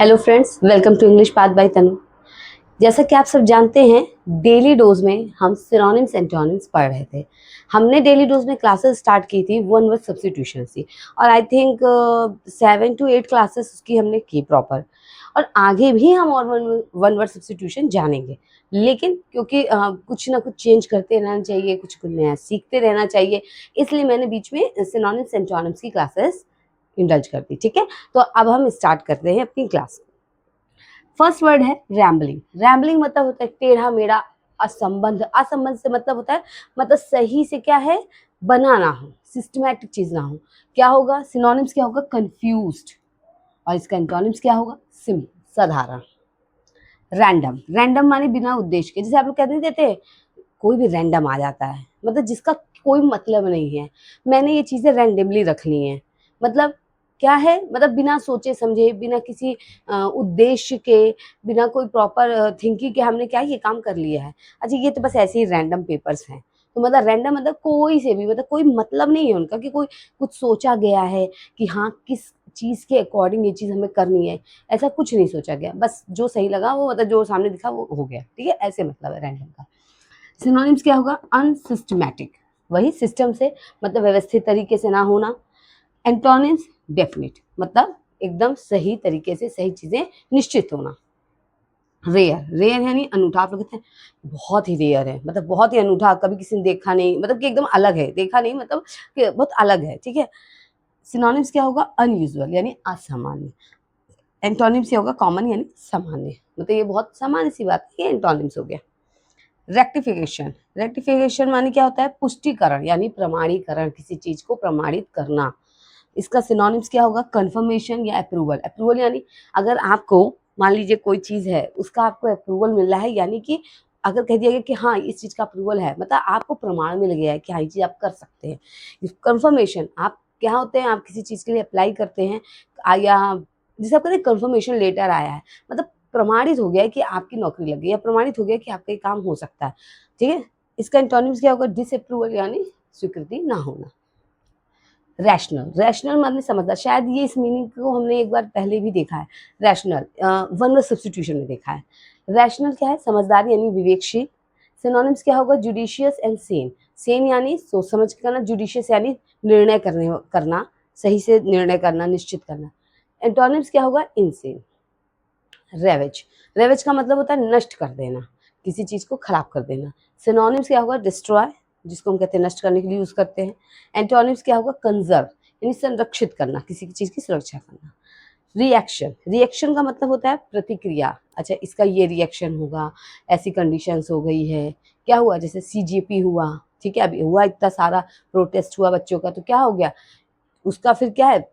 Hello friends, welcome to English path by Tanu. जैसा कि आप सब जानते हैं, डेली डोज में हम सिनोनिम्स एंटोनिम्स पढ़ रहे थे। हमने डेली डोज में क्लासेस स्टार्ट की थी वन वर्ड सब्स्टिट्यूशन से, और आई थिंक 7 to 8 क्लासेस उसकी हमने की प्रॉपर। और आगे भी हम और वन वर्ड सब्स्टिट्यूशन जानेंगे, लेकिन क्योंकि कुछ ना कुछ चेंज करते रहना चाहिए, कुछ कुछ नया सीखते रहना चाहिए, इसलिए मैंने बीच में सिनोनिम्स एंटोनिम्स की क्लासेस इंडल्ज कर दी। ठीक है, तो अब हम स्टार्ट करते हैं अपनी क्लास। फर्स्ट वर्ड है रैम्बलिंग। रैम्बलिंग मतलब होता है टेढ़ा मेढ़ा, असंबंध। असंबंध से मतलब होता है, मतलब सही से क्या है, बना ना हो, सिस्टमैटिक चीज ना हो। क्या होगा, सिनोनिम्स क्या होगा, कंफ्यूज्ड। और इसका एंटोनिम्स क्या होगा, सिंपल, साधारण। रैंडम, रैंडम माने बिना उद्देश्य के, जैसे आप लोग कहते नहीं देते, कोई भी रैंडम आ जाता है, मतलब जिसका कोई मतलब नहीं है। मैंने ये चीजें रैंडमली रख ली हैं, मतलब क्या है, मतलब बिना सोचे समझे, बिना किसी उद्देश्य के, बिना कोई प्रॉपर थिंकिंग के हमने क्या ये काम कर लिया है। अच्छा, ये तो बस ऐसे ही रैंडम पेपर्स हैं। तो मतलब रैंडम मतलब कोई से भी, मतलब कोई मतलब नहीं है उनका कि कोई कुछ सोचा गया है कि हाँ किस चीज़ के अकॉर्डिंग ये चीज़ हमें करनी है। ऐसा कुछ नहीं सोचा गया, बस जो सही लगा वो, मतलब जो सामने दिखा वो हो गया। ठीक है, ऐसे मतलब है रैंडम का। सिनोनिम्स क्या होगा, अनसिस्टमैटिक, वही सिस्टम से, मतलब व्यवस्थित तरीके से ना होना। एंटोनिम्स डेफिनिट, मतलब एकदम सही तरीके से सही चीजें निश्चित होना। रेयर, रेयर यानी अनूठा। आप लोग कहते हैं बहुत ही रेयर है, मतलब बहुत ही अनूठा, कभी किसी ने देखा नहीं, मतलब कि एकदम अलग है, देखा नहीं मतलब कि बहुत अलग है। ठीक है, सिनोनिम्स क्या होगा, अनयूजुअल यानी असामान्य। एंटोनिम्स क्या होगा, कॉमन यानी सामान्य, मतलब ये बहुत सामान्य सी बात है, ये एंटोनिम्स हो गया। रेक्टिफिकेशन, रेक्टिफिकेशन माने क्या होता है, पुष्टिकरण यानी प्रमाणीकरण, किसी चीज को प्रमाणित करना। इसका सिनोनिम्स क्या होगा, कंफर्मेशन या अप्रूवल। अप्रूवल यानी अगर आपको मान लीजिए कोई चीज है, उसका आपको अप्रूवल मिल रहा है, यानी कि अगर कह दिया गया कि हाँ इस चीज का अप्रूवल है, मतलब आपको प्रमाण मिल गया है कि हाँ ये चीज आप कर सकते हैं। कंफर्मेशन, आप क्या होते हैं, आप किसी चीज के लिए अप्लाई करते हैं, या जैसे आप कहते हैं कंफर्मेशन लेटर आया है, मतलब प्रमाणित हो गया है कि आपकी नौकरी लग गई, या प्रमाणित हो गया कि आपका ये काम हो सकता है। ठीक है, इसका एंटोनिम्स क्या होगा, डिसअप्रूवल यानी स्वीकृति ना होना। रैशनल, रैशनल माने समझदार, शायद ये इस मीनिंग को हमने एक बार पहले भी देखा है। रैशनल वन वर्ड सब्स्टिट्यूशन में देखा है। रैशनल क्या है, समझदार यानी विवेकशील। सिनोनिम्स क्या होगा, जुडिशियस एंड सेन। सेन यानी सोच समझ के करना, जुडिशियस यानी निर्णय करना, सही से निर्णय करना, निश्चित करना। एंटोनिम्स क्या होगा, इनसेन। रेवेज, रेवेज का मतलब होता है नष्ट कर देना, किसी चीज को खराब कर देना। सिनोनिम्स क्या होगा, डिस्ट्रॉय, जिसको हम कहते हैं नष्ट करने के लिए यूज करते हैं। एंटोनिम्स क्या होगा, कंजर्व यानी संरक्षित करना, किसी की चीज की सुरक्षा करना। रिएक्शन, रिएक्शन का मतलब होता है प्रतिक्रिया। अच्छा, इसका ये रिएक्शन होगा, ऐसी कंडीशंस हो गई है, क्या हुआ, जैसे सीजेपी हुआ। ठीक है, अभी हुआ इतना सारा प्रोटेस्ट हुआ बच्चों का, तो क्या हो गया, उसका फिर क्या है,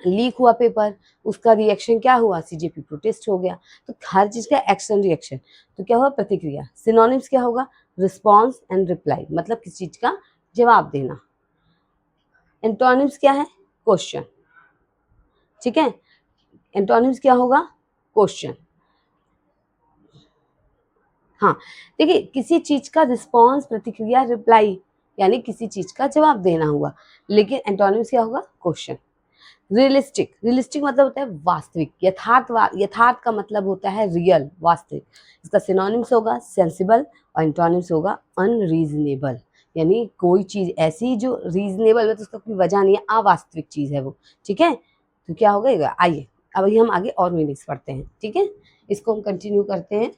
लीक हुआ पेपर, उसका रिएक्शन क्या हुआ, सीजेपी प्रोटेस्ट हो गया। तो हर चीज का एक्शन रिएक्शन, तो क्या हुआ, प्रतिक्रिया। सिनोनिम्स क्या होगा, रिस्पॉन्स एंड रिप्लाई, मतलब किसी चीज का जवाब देना। एंटोनिम्स क्या है, क्वेश्चन। ठीक है, एंटोनिम्स क्या होगा, क्वेश्चन। हाँ, देखिए किसी चीज का रिस्पॉन्स, प्रतिक्रिया, रिप्लाई यानी किसी चीज का जवाब देना हुआ, लेकिन एंटोनिम्स क्या होगा, क्वेश्चन। रियलिस्टिक, रियलिस्टिक मतलब होता है वास्तविक, यथार्थ। यथार्थ का मतलब होता है रियल, वास्तविक। इसका सिनोनिम्स होगा सेंसिबल, और एंटोनिम्स होगा अनरीजनेबल, यानी कोई चीज ऐसी जो रीजनेबल है, तो उसका कोई वजह नहीं है, अवास्तविक चीज है वो। ठीक है, तो क्या होगा, आइए अब हम आगे और मीनिंग्स पढ़ते हैं। ठीक है, इसको हम कंटिन्यू करते हैं।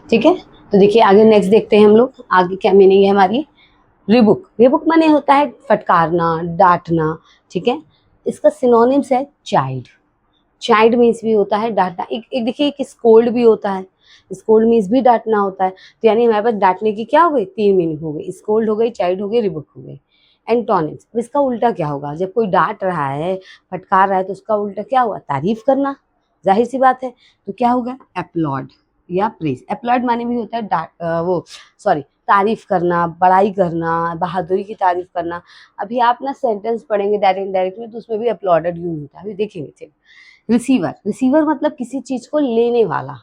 ठीक है, तो देखिए आगे नेक्स्ट देखते हैं हम लोग, आगे क्या मीनिंग है हमारी। रिबुक, रिबुक माने होता है फटकारना, डांटना। ठीक है, इसका सिनोनिम्स है चाइल्ड। चाइल्ड मीन्स भी होता है डांटना, एक देखिए एक स्कोल्ड भी होता है। स्कोल्ड मीन्स भी डांटना होता है, तो यानी हमारे पास डांटने की क्या हो गई, 3 मीनिंग हो गई, स्कोल्ड हो गई, चाइल्ड हो गई, रिबुक हो गई। एंटोनिम्स, अब इसका उल्टा क्या होगा, जब कोई डांट रहा है, फटकार रहा है, तो उसका उल्टा क्या हुआ, तारीफ करना, जाहिर सी बात है। तो क्या होगा, अपलॉड या प्रेज। अपलॉड माने भी होता है वो सॉरी, तारीफ करना, बड़ाई करना, बहादुरी की तारीफ करना। अभी आप ना सेंटेंस पढ़ेंगे डायरेक्ट डायरेक्ट में, तो उसमें भी अपलॉडेड यूज होता है, अभी देखेंगे। चलिए, रिसीवर, रिसीवर मतलब किसी चीज को लेने वाला।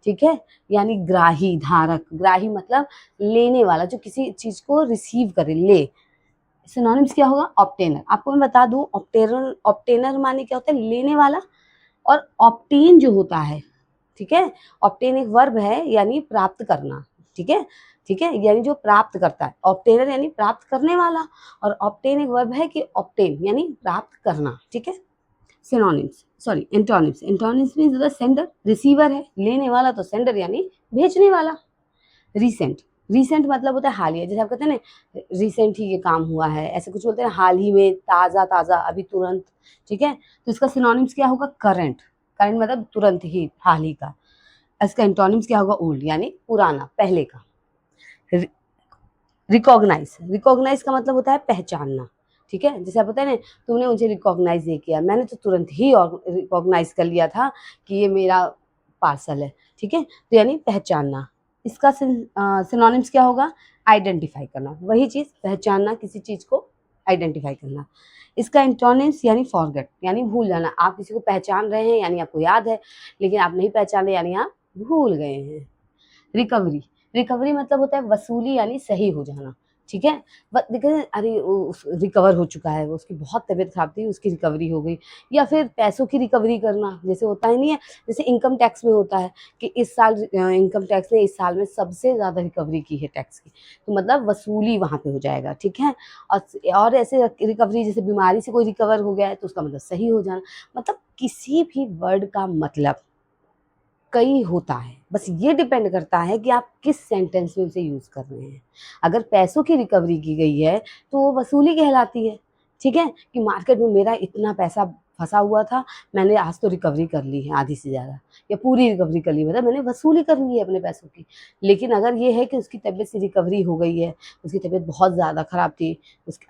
ठीक है, यानी ग्राही, धारक। ग्राही मतलब लेने वाला, जो किसी चीज को रिसीव करे, ले। सिनोनिम्स क्या होगा, ऑब्टेनर। आपको मैं बता दूं, ऑब्टेनर, ऑब्टेनर माने क्या होता है, लेने वाला, और ऑब्टेन जो होता है, ठीक है, ऑब्टेन एक वर्ब है यानी प्राप्त करना, ठीक है, ठीक है, यानी जो प्राप्त करता है, ऑब्टेनर यानी प्राप्त करने वाला, और ऑब्टेन एक वर्ब है कि ऑब्टेन यानी प्राप्त करना, ठीक है। Synonyms, sorry antonyms, antonyms means the sender, receiver है, लेने वाला तो सेंडर यानी भेजने वाला। रिसेंट, रिसेंट मतलब होता है हाल ही, जैसे आप कहते हैं ना रिसेंट ही ये काम हुआ है, ऐसे कुछ बोलते हैं हाल ही में, ताज़ा ताज़ा, अभी तुरंत, ठीक है। तो इसका सिनोनिम्स क्या होगा, करंट, करंट मतलब तुरंत ही, हाल ही का। इसका एंटोनिम्स क्या होगा, ओल्ड यानी पुराना, पहले का। रिकॉग्नाइज, रिकॉग्नाइज का मतलब होता है पहचानना, ठीक है। जैसे आप बताए ना तुमने मुझे रिकॉग्नाइज नहीं किया, मैंने तो तुरंत ही रिकॉग्नाइज कर लिया था कि ये मेरा पार्सल है, ठीक है, तो यानी पहचानना। इसका सिनोनिम्स क्या होगा, आइडेंटिफाई करना, वही चीज़ पहचानना, किसी चीज़ को आइडेंटिफाई करना। इसका एंटोनिम्स यानी फॉरगेट यानी भूल जाना, आप किसी को पहचान रहे हैं यानी आपको याद है, लेकिन आप नहीं पहचाने यानी आप भूल गए हैं। रिकवरी, रिकवरी मतलब होता है वसूली यानी सही हो जाना, ठीक है। देखिए अरे रिकवर हो चुका है, वो उसकी बहुत तबीयत खराब थी, उसकी रिकवरी हो गई, या फिर पैसों की रिकवरी करना, जैसे होता है नहीं है, जैसे इनकम टैक्स में होता है कि इस साल इनकम टैक्स ने इस साल में सबसे ज़्यादा रिकवरी की है टैक्स की, तो मतलब वसूली वहाँ पे हो जाएगा, ठीक है। और ऐसे रिकवरी जैसे बीमारी से कोई रिकवर हो गया है तो उसका मतलब सही हो जाना, मतलब किसी भी वर्ड का मतलब कई होता है, बस ये डिपेंड करता है कि आप किस सेंटेंस में उसे यूज़ कर रहे हैं। अगर पैसों की रिकवरी की गई है तो वो वसूली कहलाती है, ठीक है, कि मार्केट में मेरा इतना पैसा फंसा हुआ था, मैंने आज तो रिकवरी कर ली है आधी से ज़्यादा, या पूरी रिकवरी कर ली, मतलब मैंने वसूली कर ली है अपने पैसों की। लेकिन अगर ये है कि उसकी तबीयत से रिकवरी हो गई है, उसकी तबीयत बहुत ज़्यादा ख़राब थी,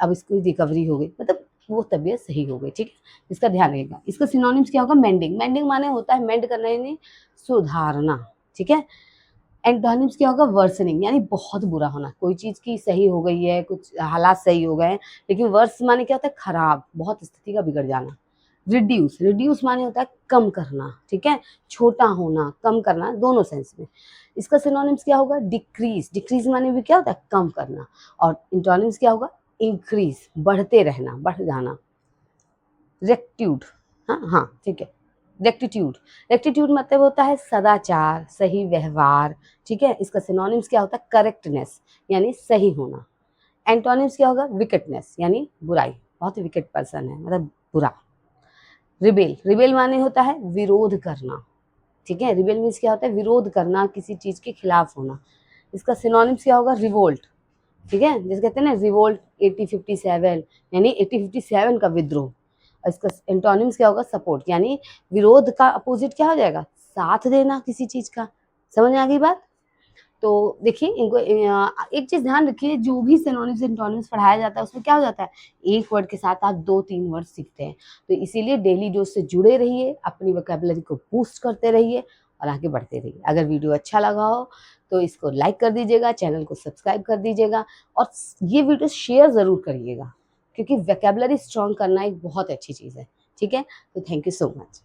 अब इसकी रिकवरी हो गई, मतलब वो तबीयत सही हो गई, ठीक है, इसका ध्यान रखिएगा। इसका सिनोनिम्स क्या होगा, मेंडिंग, मेंडिंग माने होता है मेंड करना यानी सुधारना, ठीक है। एंटोनिम्स क्या होगा, वर्सनिंग यानी बहुत बुरा होना, कोई चीज़ की सही हो गई है, कुछ हालात सही हो गए हैं, लेकिन वर्स माने क्या होता है, खराब, बहुत स्थिति का बिगड़ जाना। रिड्यूस, रिड्यूस माने होता है कम करना, ठीक है, छोटा होना, कम करना, दोनों सेंस में। इसका सिनोनिम्स क्या होगा, डिक्रीज, डिक्रीज माने भी क्या होता है, कम करना, और एंटोनिम्स क्या होगा, इंक्रीज, बढ़ते रहना, बढ़ जाना। रेक्ट्यूड, हाँ हाँ ठीक है, रेक्टिट्यूड, रेक्टिट्यूड मतलब होता है सदाचार, सही व्यवहार, ठीक है। इसका सिनोनिम्स क्या होता है, करेक्टनेस यानी सही होना। एंटोनिम्स क्या होगा, विकेटनेस यानी बुराई, बहुत विकेट पर्सन है मतलब बुरा। रिबेल, रिबेल माने होता है विरोध करना, ठीक है, रिबेल मीन्स क्या होता है, विरोध करना, किसी चीज़ के खिलाफ होना। इसका सिनोनिम्स क्या होगा, रिवोल्ट, ठीक है, जैसे कहते हैं ना रिवोल्ट 1857 यानी 1857 का विद्रोह। और इसका एंटोनिम्स क्या होगा, सपोर्ट यानी विरोध का अपोजिट क्या हो जाएगा, साथ देना किसी चीज़ का। समझ में आ गई बात। तो देखिए इनको एक चीज़ ध्यान रखिए, जो भी सिनोनिम्स एंटोनिम्स पढ़ाया जाता है उसमें क्या हो जाता है, एक वर्ड के साथ आप 2-3 वर्ड सीखते हैं, तो इसीलिए डेली डोज से जुड़े रहिए, अपनी वोकैबुलरी को बूस्ट करते रहिए और आगे बढ़ते रहिए। अगर वीडियो अच्छा लगा हो तो इसको लाइक कर दीजिएगा, चैनल को सब्सक्राइब कर दीजिएगा, और ये वीडियो शेयर ज़रूर करिएगा, क्योंकि वोकैबुलरी स्ट्रॉन्ग करना एक बहुत अच्छी चीज़ है, ठीक है। तो थैंक यू सो मच।